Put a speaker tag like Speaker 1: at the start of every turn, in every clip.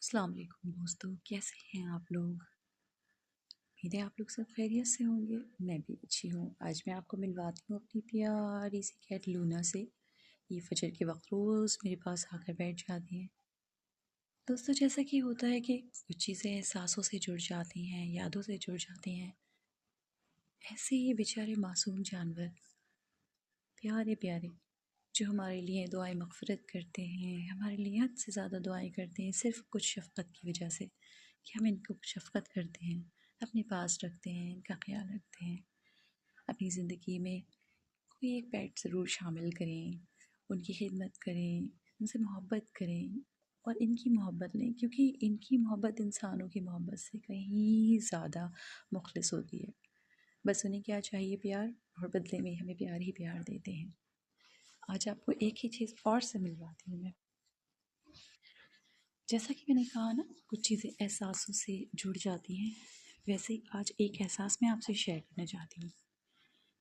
Speaker 1: अस्सलाम वालेकुम दोस्तों, कैसे हैं आप लोग। उम्मीद है आप लोग सब खैरियत से होंगे। मैं भी अच्छी हूँ। आज मैं आपको मिलवाती हूँ अपनी प्यारी सी कैट लूना से। ये फजर के वक्त रोज़ मेरे पास आकर बैठ जाती हैं। दोस्तों, जैसा कि होता है कि कुछ चीज़ें एहसासों से जुड़ जाती हैं, यादों से जुड़ जाती हैं, ऐसे ही बेचारे मासूम जानवर प्यारे प्यारे जो हमारे लिए दुआएं मग़फ़िरत करते हैं, हमारे लिए हद से ज़्यादा दुआएं करते हैं, सिर्फ़ कुछ शफ़क़त की वजह से कि हम इनको शफ़क़त करते हैं, अपने पास रखते हैं, इनका ख्याल रखते हैं। अपनी ज़िंदगी में कोई एक पेट ज़रूर शामिल करें, उनकी खिदमत करें, उनसे मोहब्बत करें और इनकी मोहब्बत लें, क्योंकि इनकी मोहब्बत इंसानों की मोहब्बत से कहीं ज़्यादा मुखलिस होती है। बस उन्हें क्या चाहिए? प्यार, और बदले में हमें प्यार ही प्यार देते हैं। आज आपको एक ही चीज़ और से मिलवाती हूँ मैं। जैसा कि मैंने कहा ना, कुछ चीज़ें एहसासों से जुड़ जाती हैं, वैसे ही आज एक एहसास मैं आपसे शेयर करना चाहती हूँ।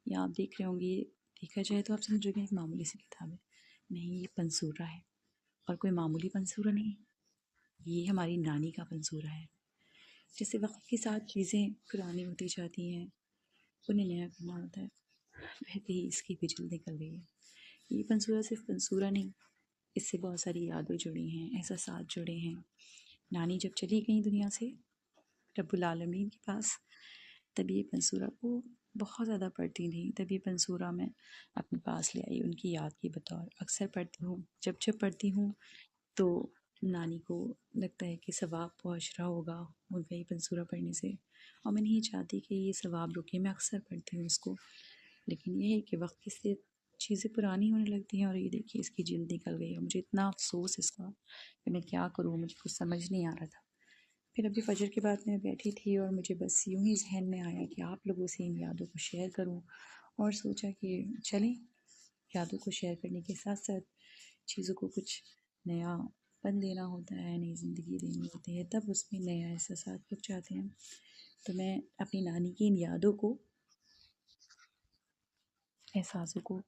Speaker 1: या आप देख रहे होंगे, देखा जाए तो आप समझोगे एक मामूली सी किताब है। नहीं, ये पंसूरा है, और कोई मामूली पंसूरा नहीं, ये हमारी नानी का पंसूरा है। जैसे वक्त के साथ चीज़ें पुरानी होती जाती हैं, उन्हें नया करना होता है, वैसे ही इसकी भी जल्द निकल गई है। ये पंसूरा सिर्फ पंसूरा नहीं, इससे बहुत सारी यादें जुड़ी हैं, एहसासात जुड़े हैं। नानी जब चली गई दुनिया से रब्बुल आलमीन के पास, तब ये पंसूरा को बहुत ज़्यादा पढ़ती थी। तब ये पंसूरा मैं अपने पास ले आई उनकी याद की बतौर। अक्सर पढ़ती हूँ, जब जब पढ़ती हूँ तो नानी को लगता है कि सवाब पहुँच रहा होगा उनका ये पंसूरा पढ़ने से, और मैं नहीं चाहती कि ये सवाब रुके। मैं अक्सर पढ़ती हूँ इसको, लेकिन ये है कि वक्त के से चीज़ें पुरानी होने लगती हैं, और ये देखिए इसकी जिल्द निकल गई है। मुझे इतना अफसोस इसका कि मैं क्या करूँ, मुझे कुछ समझ नहीं आ रहा था। फिर अभी फजर के बाद मैं बैठी थी और मुझे बस यूं ही जहन में आया कि आप लोगों से इन यादों को शेयर करूं, और सोचा कि चलें, यादों को शेयर करने के साथ साथ चीज़ों को कुछ नया पन देना होता है, नई ज़िंदगी देनी होती है, तब उसमें नया एहसास लग जाते हैं। तो मैं अपनी नानी की इन यादों को, एहसासों को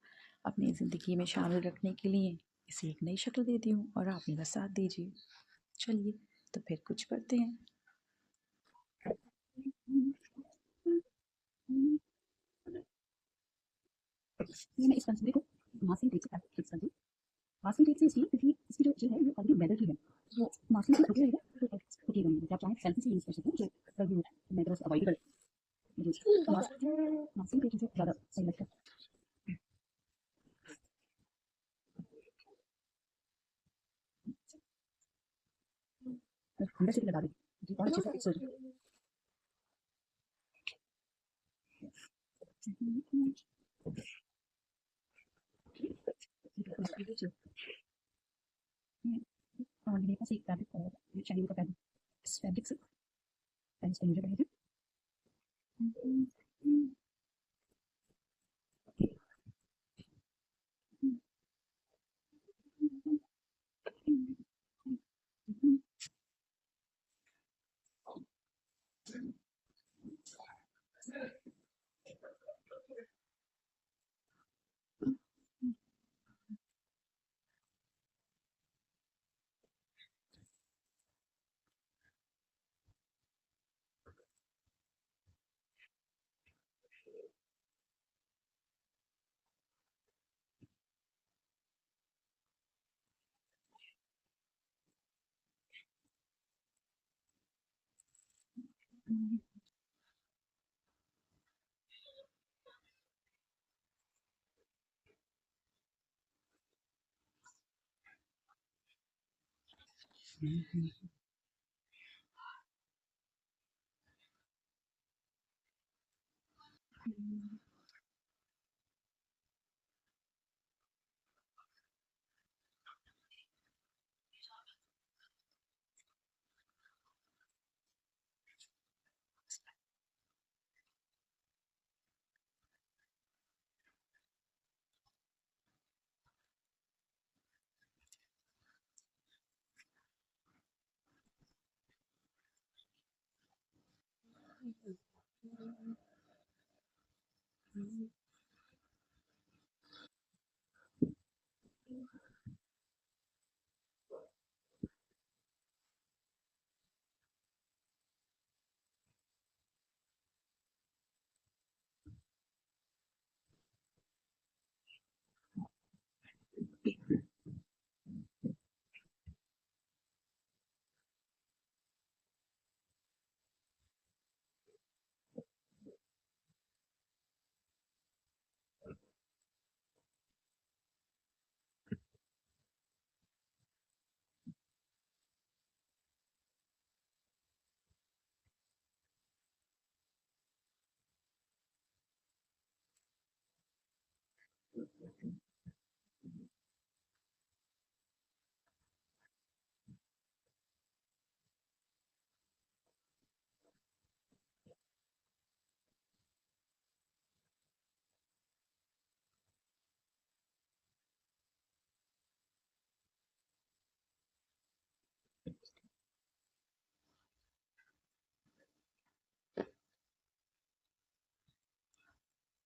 Speaker 1: अपनी ज़िंदगी में शामिल रखने के लिए इसे एक नई शक्ल देती हूँ, और आप मेरा साथ दीजिए। चलिए, तो फिर कुछ पढ़ते हैं। मैं इस पंसुरे को मासी डेट से फिक्स कर दूँ। मासी डेट से इसलिए क्योंकि इसकी जो एज है ये ऑलरेडी वेदर की है, तो मासी से छोटी रहेगा तो फटेगा नहीं। आप चाहें सेल्फी से यूज़ कर सकते हैं, जो सर्दी होता है मैं तरफ अवॉइड कर मुझे मासी डेट मुझे ज़्यादा सही लगता है। अंदर से भी लगा दें जी, और अच्छे से फिक्स हो जाए। और मेरे पास एक फैब्रिक है, शायद का फैब्रिक, इस फैब्रिक से इसको मुझे बनाइए।